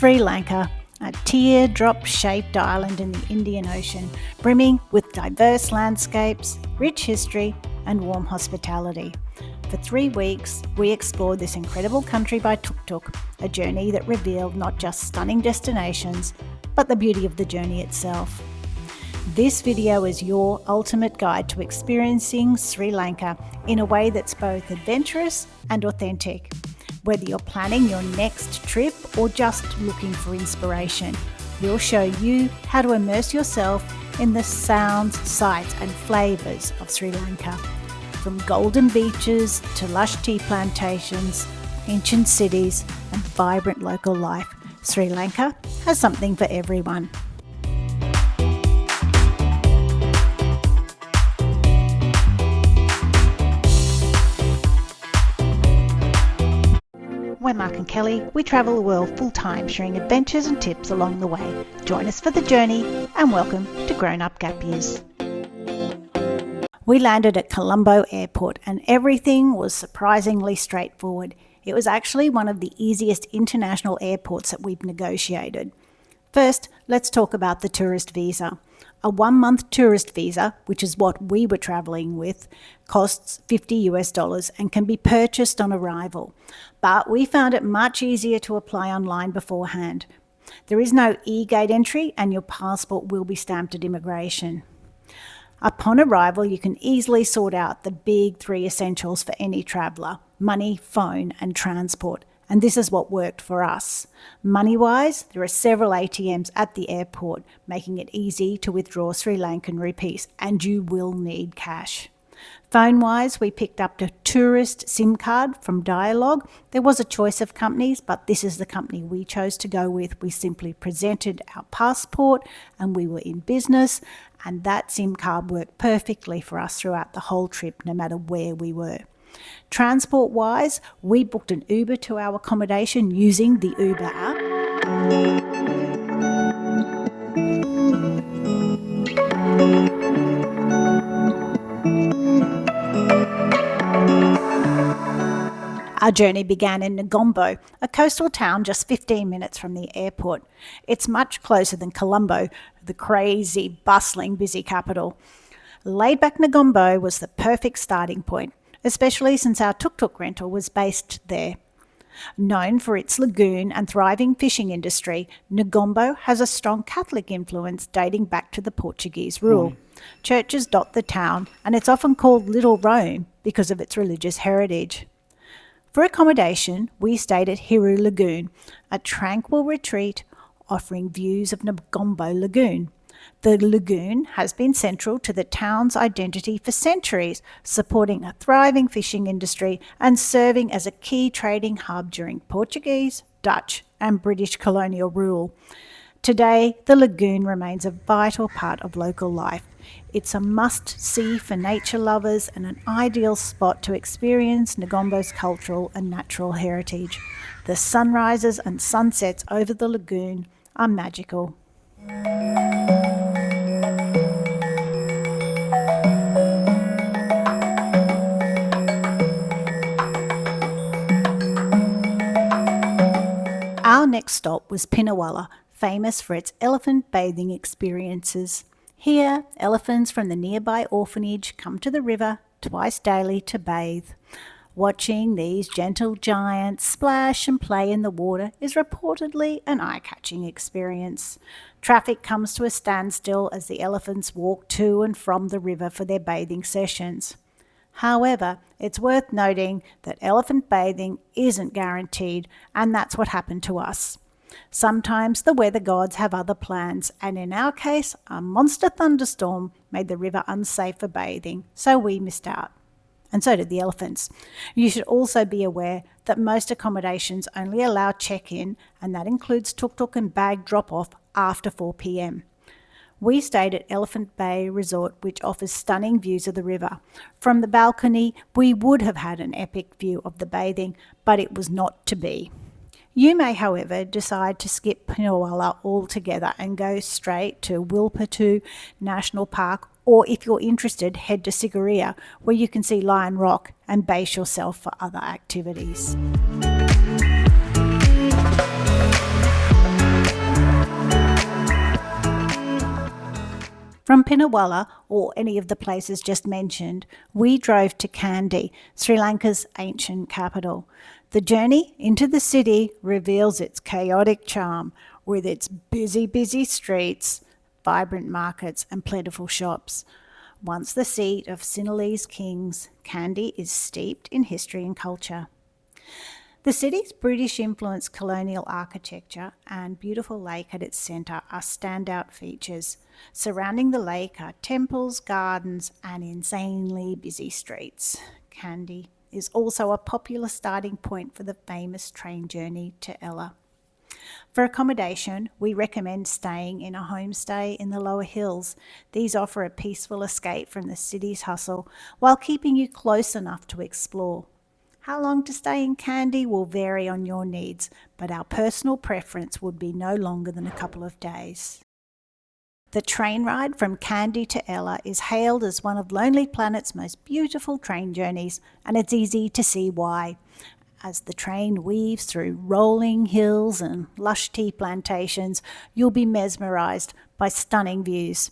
Sri Lanka, a teardrop-shaped island in the Indian Ocean, brimming with diverse landscapes, rich history, and warm hospitality. For 3 weeks, we explored this incredible country by tuk-tuk, a journey that revealed not just stunning destinations, but the beauty of the journey itself. This video is your ultimate guide to experiencing Sri Lanka in a way that's both adventurous and authentic. Whether you're planning your next trip or just looking for inspiration, we'll show you how to immerse yourself in the sounds, sights and flavours of Sri Lanka. From golden beaches to lush tea plantations, ancient cities and vibrant local life, Sri Lanka has something for everyone. We're Mark and Kelly. We travel the world full-time, sharing adventures and tips along the way. Join us for the journey and welcome to Grown Up Gap Years. We landed at Colombo Airport and everything was surprisingly straightforward. It was actually one of the easiest international airports that we've negotiated. First, let's talk about the tourist visa. A 1-month tourist visa, which is what we were traveling with, costs $50 and can be purchased on arrival. But we found it much easier to apply online beforehand. There is no e-gate entry and your passport will be stamped at immigration. Upon arrival, you can easily sort out the big 3 essentials for any traveller: money, phone and transport. And this is what worked for us. Money-wise, there are several ATMs at the airport, making it easy to withdraw Sri Lankan rupees, and you will need cash. Phone-wise, we picked up a tourist SIM card from Dialogue. There was a choice of companies, but this is the company we chose to go with. We simply presented our passport and we were in business, and that SIM card worked perfectly for us throughout the whole trip, no matter where we were. Transport-wise, we booked an Uber to our accommodation using the Uber app. Our journey began in Negombo, a coastal town just 15 minutes from the airport. It's much closer than Colombo, the crazy, bustling, busy capital. Laid-back Negombo was the perfect starting point, especially since our TukTuk Rental was based there. Known for its lagoon and thriving fishing industry, Negombo has a strong Catholic influence dating back to the Portuguese rule. Churches dot the town, and it's often called Little Rome because of its religious heritage. For accommodation, we stayed at Hiru Lagoon, a tranquil retreat offering views of Negombo Lagoon. The lagoon has been central to the town's identity for centuries, supporting a thriving fishing industry and serving as a key trading hub during Portuguese, Dutch and British colonial rule. Today, the lagoon remains a vital part of local life. It's a must-see for nature lovers and an ideal spot to experience Negombo's cultural and natural heritage. The sunrises and sunsets over the lagoon are magical. Our next stop was Pinawalla, famous for its elephant bathing experiences. Here, elephants from the nearby orphanage come to the river twice daily to bathe. Watching these gentle giants splash and play in the water is reportedly an eye-catching experience. Traffic comes to a standstill as the elephants walk to and from the river for their bathing sessions. However, it's worth noting that elephant bathing isn't guaranteed, and that's what happened to us. Sometimes the weather gods have other plans, and in our case, a monster thunderstorm made the river unsafe for bathing, so we missed out. And so did the elephants. You should also be aware that most accommodations only allow check-in, and that includes tuk-tuk and bag drop-off after 4 p.m. We stayed at Elephant Bay Resort, which offers stunning views of the river. From the balcony, we would have had an epic view of the bathing, but it was not to be. You may, however, decide to skip Pinawalla altogether and go straight to Wilpatu National Park, or if you're interested, head to Sigiriya, where you can see Lion Rock and base yourself for other activities. From Pinawalla, or any of the places just mentioned, we drove to Kandy, Sri Lanka's ancient capital. The journey into the city reveals its chaotic charm with its busy streets, vibrant markets and plentiful shops. Once the seat of Sinhalese kings, Kandy is steeped in history and culture. The city's British-influenced colonial architecture and beautiful lake at its centre are standout features. Surrounding the lake are temples, gardens and insanely busy streets. Kandy is also a popular starting point for the famous train journey to Ella. For accommodation, we recommend staying in a homestay in the lower hills. These offer a peaceful escape from the city's hustle while keeping you close enough to explore. How long to stay in Kandy will vary on your needs, but our personal preference would be no longer than a couple of days. The train ride from Kandy to Ella is hailed as one of Lonely Planet's most beautiful train journeys, and it's easy to see why. As the train weaves through rolling hills and lush tea plantations, you'll be mesmerised by stunning views.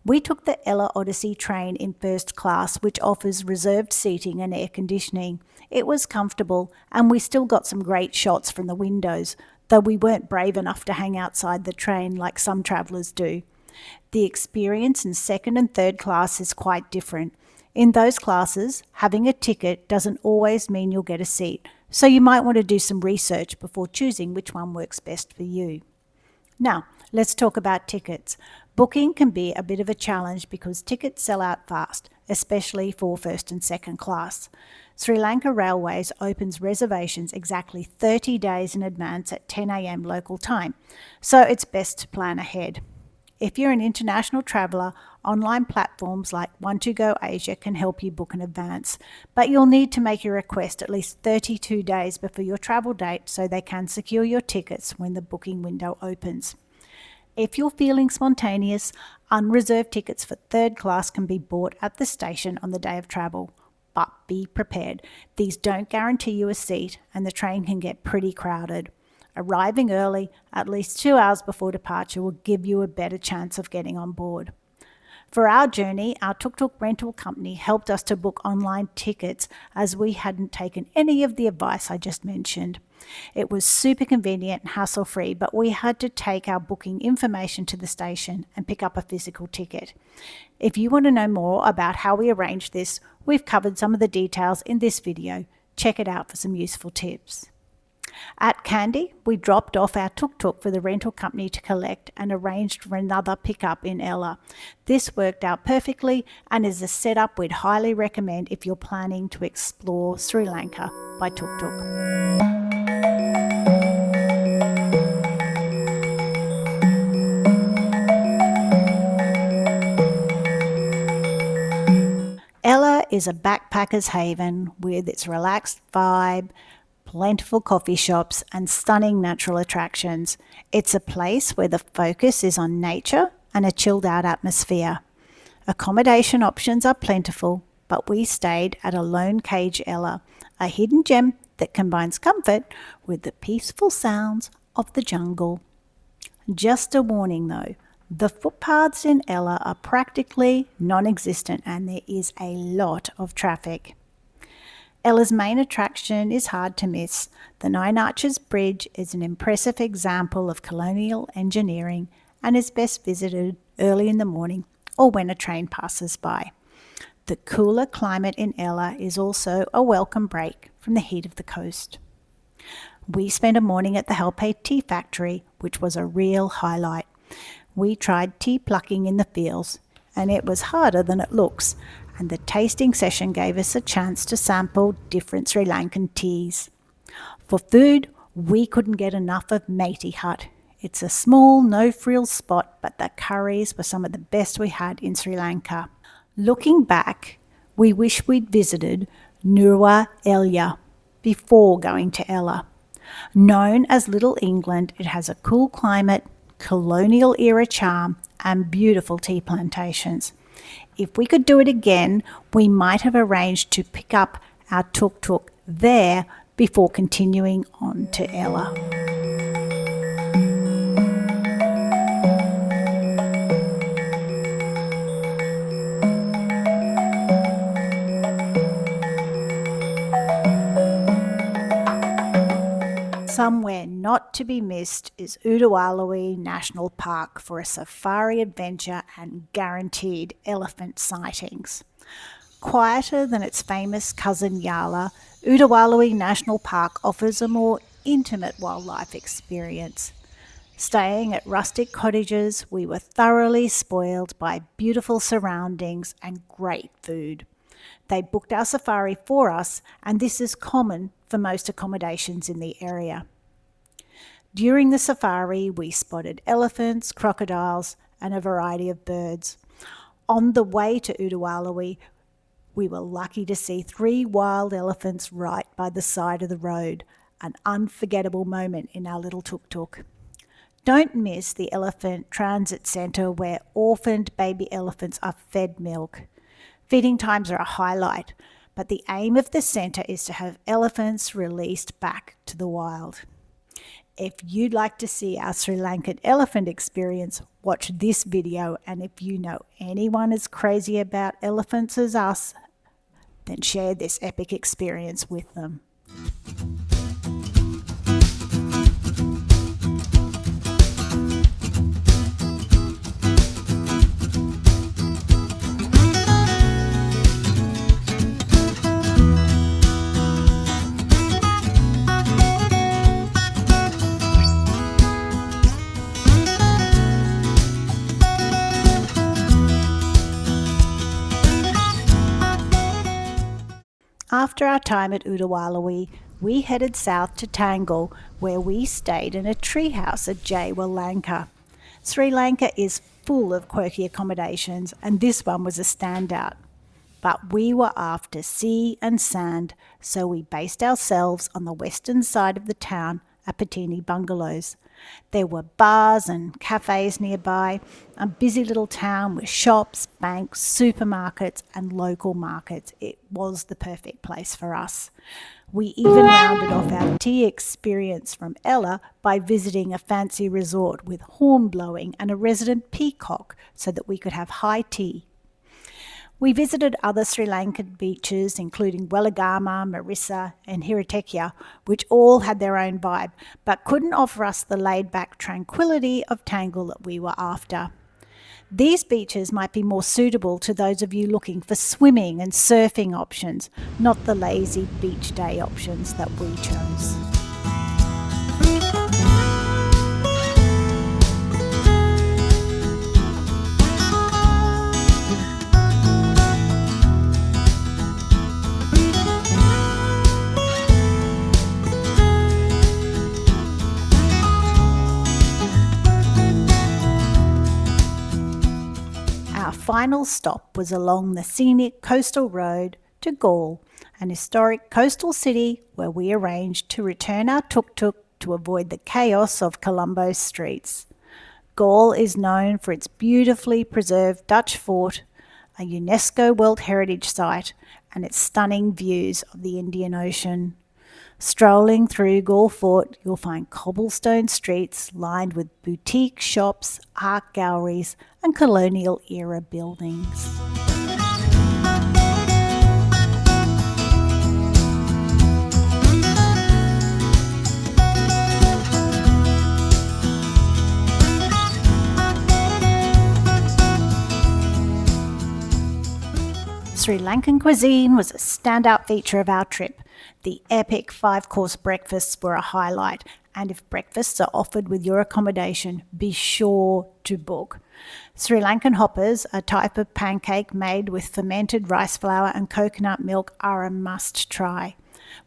We took the Ella Odyssey train in first class, which offers reserved seating and air conditioning. It was comfortable, and we still got some great shots from the windows, though we weren't brave enough to hang outside the train like some travellers do. The experience in second and third class is quite different. In those classes, having a ticket doesn't always mean you'll get a seat, so you might want to do some research before choosing which one works best for you. Now, let's talk about tickets. Booking can be a bit of a challenge because tickets sell out fast, especially for first and second class. Sri Lanka Railways opens reservations exactly 30 days in advance at 10 a.m. local time, so it's best to plan ahead. If you're an international traveller, online platforms like One2Go Asia can help you book in advance, but you'll need to make your request at least 32 days before your travel date so they can secure your tickets when the booking window opens. If you're feeling spontaneous, unreserved tickets for third class can be bought at the station on the day of travel. But be prepared. These don't guarantee you a seat and the train can get pretty crowded. Arriving early, at least 2 hours before departure, will give you a better chance of getting on board. For our journey, our TukTuk Rental company helped us to book online tickets as we hadn't taken any of the advice I just mentioned. It was super convenient and hassle-free, but we had to take our booking information to the station and pick up a physical ticket. If you want to know more about how we arranged this, we've covered some of the details in this video. Check it out for some useful tips. At Kandy, we dropped off our tuk-tuk for the rental company to collect and arranged for another pickup in Ella. This worked out perfectly and is a setup we'd highly recommend if you're planning to explore Sri Lanka by tuk-tuk. Ella is a backpacker's haven with its relaxed vibe, plentiful coffee shops and stunning natural attractions. It's a place where the focus is on nature and a chilled out atmosphere. Accommodation options are plentiful, but we stayed at a lone cage Ella, a hidden gem that combines comfort with the peaceful sounds of the jungle. Just a warning though, the footpaths in Ella are practically non-existent and there is a lot of traffic. Ella's main attraction is hard to miss. The Nine Arches Bridge is an impressive example of colonial engineering and is best visited early in the morning or when a train passes by. The cooler climate in Ella is also a welcome break from the heat of the coast. We spent a morning at the Halpe Tea Factory, which was a real highlight. We tried tea plucking in the fields, and it was harder than it looks, and the tasting session gave us a chance to sample different Sri Lankan teas. For food, we couldn't get enough of Matey Hut. It's a small, no-frills spot, but the curries were some of the best we had in Sri Lanka. Looking back, we wish we'd visited Udawalawe before going to Ella. Known as Little England, it has a cool climate, colonial era charm and beautiful tea plantations. If we could do it again, we might have arranged to pick up our tuk-tuk there before continuing on to Ella. Somewhere not to be missed is Udawalawe National Park for a safari adventure and guaranteed elephant sightings. Quieter than its famous cousin Yala, Udawalawe National Park offers a more intimate wildlife experience. Staying at rustic cottages, we were thoroughly spoiled by beautiful surroundings and great food. They booked our safari for us, and this is common for most accommodations in the area. During the safari, we spotted elephants, crocodiles, and a variety of birds. On the way to Udawalawe, we were lucky to see 3 wild elephants right by the side of the road, an unforgettable moment in our little tuk-tuk. Don't miss the Elephant Transit Centre where orphaned baby elephants are fed milk. Feeding times are a highlight, but the aim of the centre is to have elephants released back to the wild. If you'd like to see our Sri Lankan elephant experience, watch this video, and if you know anyone as crazy about elephants as us, then share this epic experience with them. After our time at Udawalawe, we headed south to Tangalle, where we stayed in a treehouse at Sri Lanka. Sri Lanka is full of quirky accommodations, and this one was a standout. But we were after sea and sand, so we based ourselves on the western side of the town at Patini Bungalows. There were bars and cafes nearby, a busy little town with shops, banks, supermarkets and local markets. It was the perfect place for us. We even rounded off our tea experience from Ella by visiting a fancy resort with horn blowing and a resident peacock so that we could have high tea. We visited other Sri Lankan beaches, including Weligama, Marissa and Hiratekia, which all had their own vibe, but couldn't offer us the laid-back tranquility of Tangalle that we were after. These beaches might be more suitable to those of you looking for swimming and surfing options, not the lazy beach day options that we chose. Our final stop was along the scenic coastal road to Galle, an historic coastal city where we arranged to return our tuk-tuk to avoid the chaos of Colombo's streets. Galle is known for its beautifully preserved Dutch fort, a UNESCO World Heritage Site, and its stunning views of the Indian Ocean. Strolling through Galle Fort, you'll find cobblestone streets lined with boutique shops, art galleries, and colonial era buildings. Sri Lankan cuisine was a standout feature of our trip. The epic 5-course breakfasts were a highlight, and if breakfasts are offered with your accommodation, be sure to book. Sri Lankan hoppers, a type of pancake made with fermented rice flour and coconut milk, are a must try.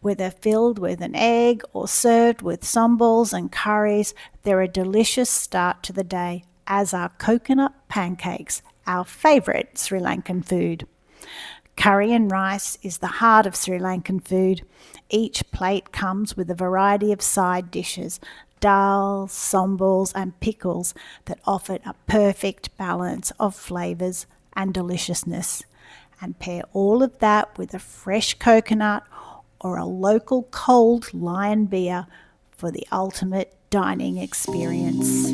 Whether filled with an egg or served with sambals and curries, they're a delicious start to the day, as are coconut pancakes, our favourite Sri Lankan food. Curry and rice is the heart of Sri Lankan food. Each plate comes with a variety of side dishes, dal, sambals and pickles that offer a perfect balance of flavours and deliciousness. And pair all of that with a fresh coconut or a local cold Lion beer for the ultimate dining experience.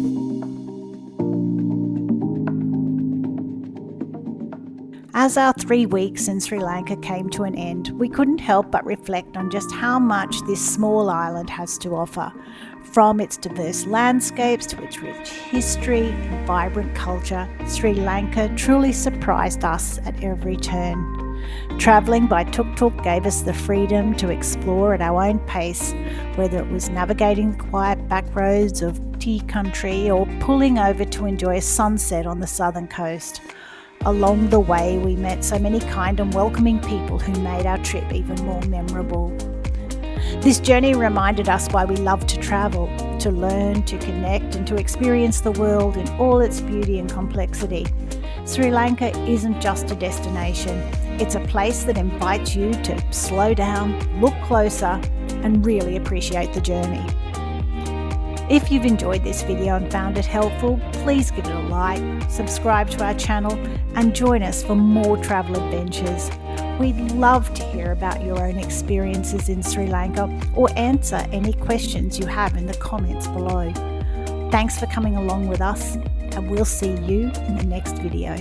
As our 3 weeks in Sri Lanka came to an end, we couldn't help but reflect on just how much this small island has to offer. From its diverse landscapes to its rich history and vibrant culture, Sri Lanka truly surprised us at every turn. Travelling by tuk-tuk gave us the freedom to explore at our own pace, whether it was navigating the quiet back roads of tea country or pulling over to enjoy a sunset on the southern coast. Along the way, we met so many kind and welcoming people who made our trip even more memorable. This journey reminded us why we love to travel, to learn, to connect, and to experience the world in all its beauty and complexity. Sri Lanka isn't just a destination, it's a place that invites you to slow down, look closer, and really appreciate the journey. If you've enjoyed this video and found it helpful, please give it a like, subscribe to our channel, and join us for more travel adventures. We'd love to hear about your own experiences in Sri Lanka or answer any questions you have in the comments below. Thanks for coming along with us, and we'll see you in the next video.